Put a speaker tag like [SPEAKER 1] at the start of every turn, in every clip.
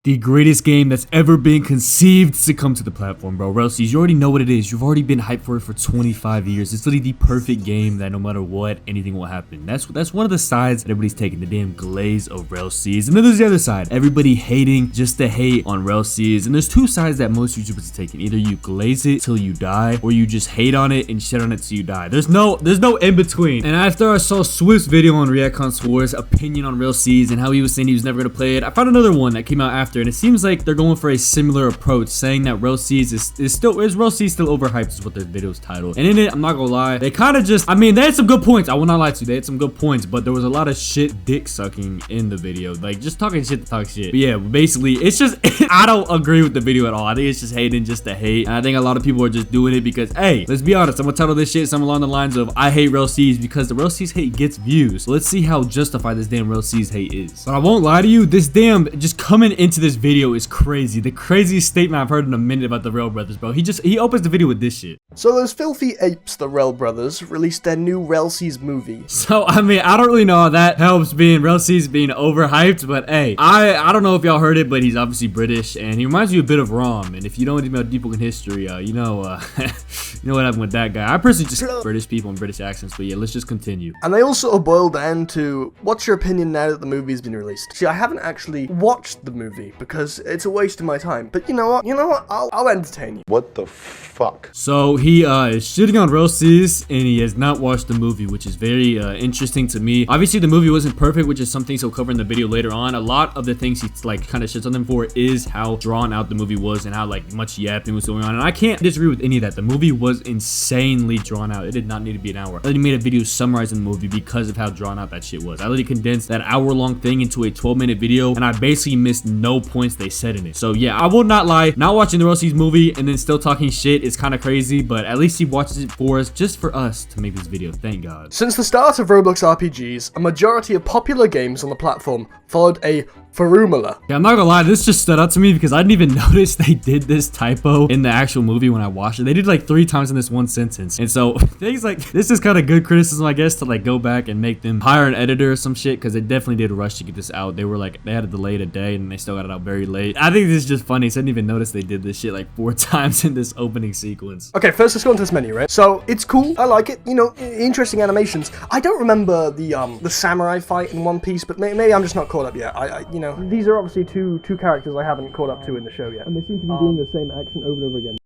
[SPEAKER 1] The greatest game that's ever been conceived to come to the platform, bro. RELL, you already know what it is. You've already been hyped for it for 25 years. It's literally the perfect game that no matter what, anything will happen. That's one of the sides that everybody's taking, the damn glaze of RELL. And then there's the other side. Everybody hating just to hate on RELL. And there's two sides that most YouTubers are taking. Either you glaze it till you die, or you just hate on it and shit on it till you die. There's no in between. And after I saw Swift's video on React Contour's opinion on RELL and how he was saying he was never gonna play it, I found another one that came out after. And it seems like they're going for a similar approach, saying that RELL is still overhyped is what their video's titled. And in it, I'm not gonna lie, they kind of just, I mean, they had some good points. I will not lie to you, they had some good points, but there was a lot of shit dick sucking in the video, like just talking shit to talk shit. But yeah, basically, it's just I don't agree with the video at all. I think it's just hating just to hate, and I think a lot of people are just doing it because, hey, let's be honest, I'm gonna title this shit something along the lines of I hate RELL because the RELL hate gets views. So let's see how justified this damn RELL hate is. But I won't lie to you, this damn just coming into this video is crazy. The craziest statement I've heard in a minute about the RELL brothers, bro. He opens the video with this shit.
[SPEAKER 2] So those filthy apes, the RELL brothers, released their new RELLseas movie.
[SPEAKER 1] So I mean, I don't really know how that helps being RELLseas being overhyped, but hey, I don't know if y'all heard it, but he's obviously British and he reminds you a bit of Rom. And if you know anything about Deep in history, you know what happened with that guy. I personally just British people and British accents, but yeah, let's just continue.
[SPEAKER 2] And they all sort of boil down to, what's your opinion now that the movie's been released? See, I haven't actually watched the movie because it's a waste of my time. But you know what? I'll entertain you.
[SPEAKER 3] What the fuck?
[SPEAKER 1] So he is shitting on RELLseas and he has not watched the movie, which is very interesting to me. Obviously, the movie wasn't perfect, which is something he'll cover in the video later on. A lot of the things he like kind of shits on them for is how drawn out the movie was and how like much yapping was going on. And I can't disagree with any of that. The movie was insanely drawn out. It did not need to be an hour. I literally made a video summarizing the movie because of how drawn out that shit was. I literally condensed that hour-long thing into a 12-minute video, and I basically missed no points they said in it. So yeah, I will not lie, not watching the RELLseas movie and then still talking shit is kind of crazy, but at least he watches it for us, just for us to make this video, thank God.
[SPEAKER 2] Since the start of Roblox RPGs, a majority of popular games on the platform followed a formula.
[SPEAKER 1] Yeah, I'm not gonna lie, this just stood out to me because I didn't even notice they did this typo in the actual movie when I watched it. They did like 3 times in this one sentence. And so things like this is kind of good criticism, I guess, to like go back and make them hire an editor or some shit, because they definitely did rush to get this out. They were like, they had to delay it a day and they still got it out very late. I think this is just funny. So I didn't even notice they did this shit like 4 times in this opening sequence.
[SPEAKER 2] Okay, first let's go into this menu, right? So it's cool, I like it, you know, interesting animations. I don't remember the samurai fight in One Piece, but maybe I'm just not caught up yet. You know, these are obviously two characters I haven't caught up to in the show yet, and they seem to be doing the same action over and over again.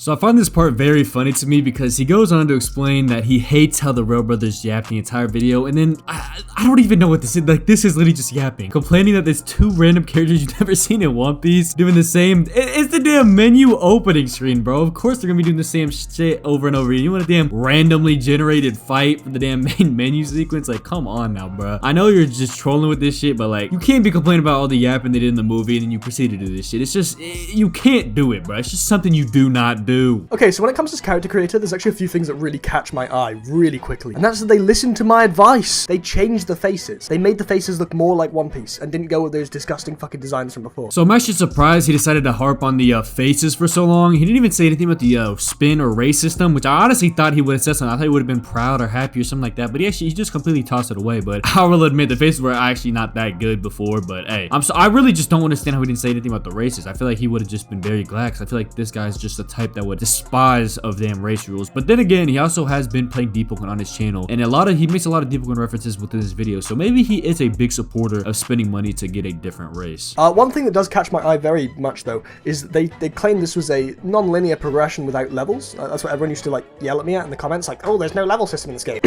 [SPEAKER 1] So I find this part very funny to me because he goes on to explain that he hates how the RELL brothers yap the entire video, and then I don't even know what this is. Like, this is literally just yapping, complaining that there's 2 random characters you've never seen in One Piece doing the same. It's the damn menu opening screen, bro. Of course they're gonna be doing the same shit over and over again. You want a damn randomly generated fight for the damn main menu sequence? Like, come on now, bro. I know you're just trolling with this shit, but like, you can't be complaining about all the yapping they did in the movie and then you proceed to do this shit. It's just, you can't do it, bro. It's just something you do not do.
[SPEAKER 2] Okay, so when it comes to this character creator, there's actually a few things that really catch my eye really quickly. And that's that they listened to my advice. They changed the faces. They made the faces look more like One Piece and didn't go with those disgusting fucking designs from before.
[SPEAKER 1] So I'm actually surprised he decided to harp on the faces for so long. He didn't even say anything about the spin or race system, which I honestly thought he would have said something. I thought he would have been proud or happy or something like that, but he just completely tossed it away. But I will admit, the faces were actually not that good before, but hey, I really just don't understand how he didn't say anything about the races. I feel like he would have just been very glad, because I feel like this guy's just the type that would despise of damn race rules. But then again, he also has been playing Deep on his channel, and he makes a lot of Deep references within his video, so maybe he is a big supporter of spending money to get a different race.
[SPEAKER 2] One thing that does catch my eye very much though is they claim this was a non-linear progression without levels. That's what everyone used to like yell at me at in the comments, like, oh, there's no level system in this game.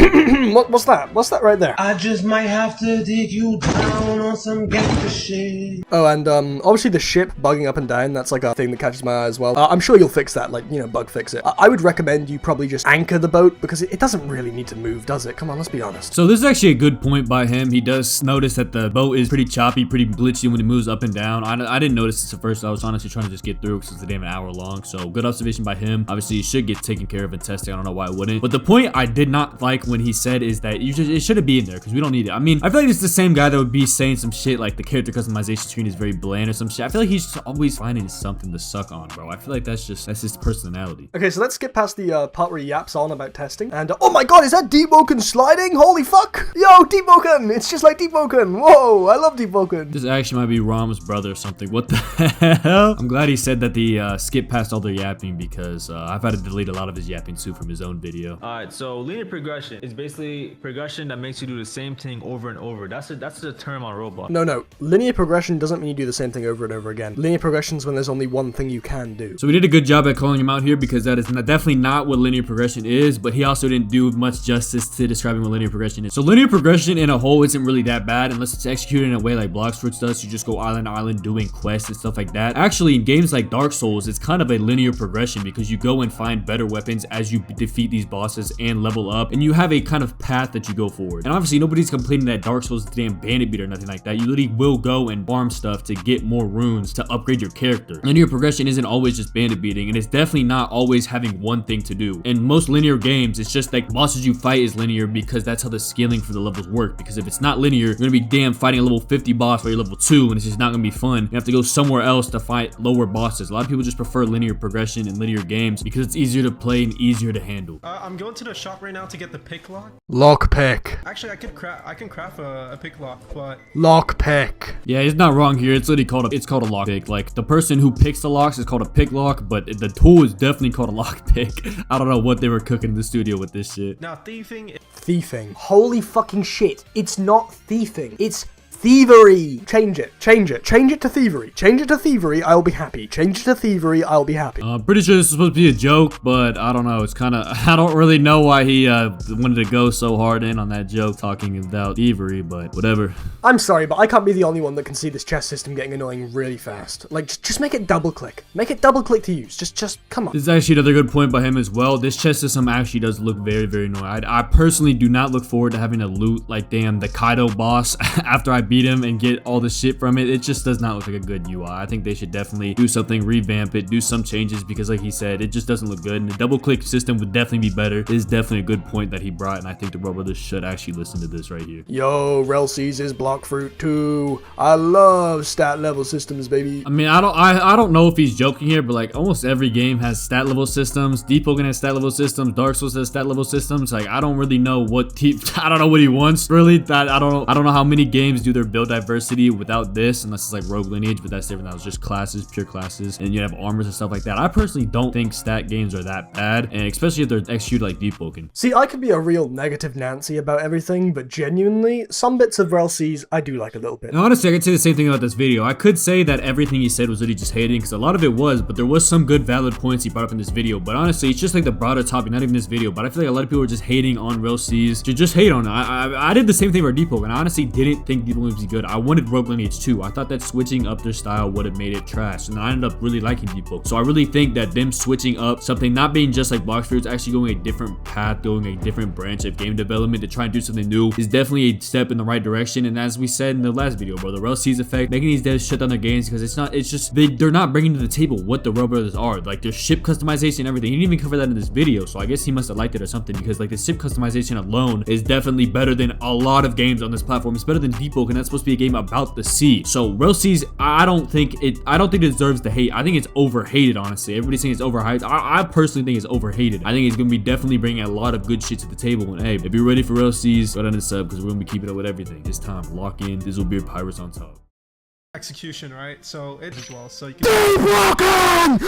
[SPEAKER 2] What's that? What's that right there?
[SPEAKER 4] I just might have to dig you down on some gangster shit.
[SPEAKER 2] Oh, and obviously the ship bugging up and down, that's like a thing that catches my eye as well. I'm sure you'll fix that, like, you know, bug fix it. I would recommend you probably just anchor the boat, because it doesn't really need to move, does it? Come on, let's be honest.
[SPEAKER 1] So this is actually a good point by him. He does notice that the boat is pretty choppy, pretty glitchy when it moves up and down. I didn't notice this at first. I was honestly trying to just get through because it's a damn hour long. So good observation by him. Obviously, it should get taken care of in testing. I don't know why it wouldn't. But the point I did not like when he said is that it shouldn't be in there because we don't need it. I mean, I feel like it's the same guy that would be saying some shit like the character customization screen is very bland or some shit. I feel like he's just always finding something to suck on, bro. I feel like that's his personal personality.
[SPEAKER 2] Okay, so let's skip past the part where he yaps on about testing. And oh my god, is that Deep Woken sliding? Holy fuck! Yo, Deep Woken! It's just like Deep Woken! Whoa, I love Deep Woken.
[SPEAKER 1] This actually might be Rom's brother or something. What the hell? I'm glad he said that the skip past all the yapping because I've had to delete a lot of his yapping too from his own video.
[SPEAKER 3] Alright, so linear progression is basically progression that makes you do the same thing over and over. That's the term on Roblox.
[SPEAKER 2] No. Linear progression doesn't mean you do the same thing over and over again. Linear progression is when there's only one thing you can do.
[SPEAKER 1] So we did a good job at calling him out here because that is definitely not what linear progression is, but he also didn't do much justice to describing what linear progression is. So linear progression in a whole isn't really that bad unless it's executed in a way like Blox Fruits does. You just go island to island doing quests and stuff like that. Actually, in games like Dark Souls, it's kind of a linear progression because you go and find better weapons as you defeat these bosses and level up, and you have a kind of path that you go forward. And obviously, nobody's complaining that Dark Souls is the damn bandit beat or nothing like that. You literally will go and farm stuff to get more runes to upgrade your character. Linear progression isn't always just bandit beating, and it's definitely not always having one thing to do. In most linear games, it's just like bosses you fight is linear because that's how the scaling for the levels work. Because if it's not linear, you're gonna be damn fighting a level 50 boss while you're level 2, and it's just not gonna be fun. You have to go somewhere else to fight lower bosses. A lot of people just prefer linear progression in linear games because it's easier to play and easier to handle.
[SPEAKER 5] I'm going to the shop right now to get the pick lock.
[SPEAKER 2] Lockpick.
[SPEAKER 5] Actually, I can craft a pick lock, but
[SPEAKER 2] Lockpick.
[SPEAKER 1] Yeah, he's not wrong here. It's literally called it's called a lockpick. Like the person who picks the locks is called a pick lock, but the tool is definitely called a lockpick. I don't know what they were cooking in the studio with this shit.
[SPEAKER 5] now thieving.
[SPEAKER 2] Thieving. Holy fucking shit. It's not thieving. It's thievery. Change it. Change it to thievery. Change it to thievery. I'll be happy. Change it to thievery. I'll be happy.
[SPEAKER 1] I'm pretty sure this is supposed to be a joke, but I don't know. It's kind of, I don't really know why he wanted to go so hard in on that joke talking about thievery, but whatever.
[SPEAKER 2] I'm sorry, but I can't be the only one that can see this chest system getting annoying really fast. Like, just make it double click. Make it double click to use. Just come on.
[SPEAKER 1] This is actually another good point by him as well. This chest system actually does look very, very annoying. I personally do not look forward to having to loot, like, damn, the Kaido boss after I beat him and get all the shit from it. It just does not look like a good UI. I think they should definitely do something, revamp it, do some changes because like he said, it just doesn't look good, and the double click system would definitely be better. It is definitely a good point that he brought, and I think the Roll Brothers should actually listen to this right here.
[SPEAKER 2] Yo, rellseas is block fruit too. I love stat level systems, baby.
[SPEAKER 1] I mean, I don't know if he's joking here, but like almost every game has stat level systems. Deep Woken has stat level systems. Dark Souls has stat level systems. Like I don't really know what I don't know what he wants really. I don't know how many games do their build diversity without this, unless it's like Rogue Lineage, but that's different. That was just classes, pure classes, and you have armors and stuff like that. I personally don't think stat games are that bad, and especially if they're executed like Deep Woken.
[SPEAKER 2] See, I could be a real negative Nancy about everything, but genuinely, some bits of rellseas I do like a little bit.
[SPEAKER 1] And honestly, I could say the same thing about this video. I could say that everything he said was really just hating, because a lot of it was, but there was some good valid points he brought up in this video. But honestly, it's just like the broader topic, not even this video, but I feel like a lot of people are just hating on rellseas to just hate on it. I did the same thing for Deep Woken. I honestly didn't think Deep Woken was good. I wanted Rogue Lineage 2. I thought that switching up their style would have made it trash, and I ended up really liking Deep Woken. So I really think that them switching up something, not being just like Blox Fruits, actually going a different path, going a different branch of game development to try and do something new is definitely a step in the right direction. And as we said in the last video, bro, the rellseas effect, making these devs shut down their games because it's just they're not bringing to the table what the RELL brothers are. Like their ship customization and everything. He didn't even cover that in this video, so I guess he must have liked it or something, because like the ship customization alone is definitely better than a lot of games on this platform. It's better than Deep Woken, and that's supposed to be a game about the sea. So rellseas, I don't think it deserves the hate. I think it's overhated, honestly. Everybody's saying it's overhyped. I personally think it's overhated. I think it's gonna be definitely bringing a lot of good shit to the table. And hey, if you're ready for rellseas, go down and sub, because we're gonna be keeping up with everything. It's time. Lock in. Dizzle Beard Pirates on top.
[SPEAKER 5] Execution, right? So it as well. So you can.
[SPEAKER 2] Deep Woken!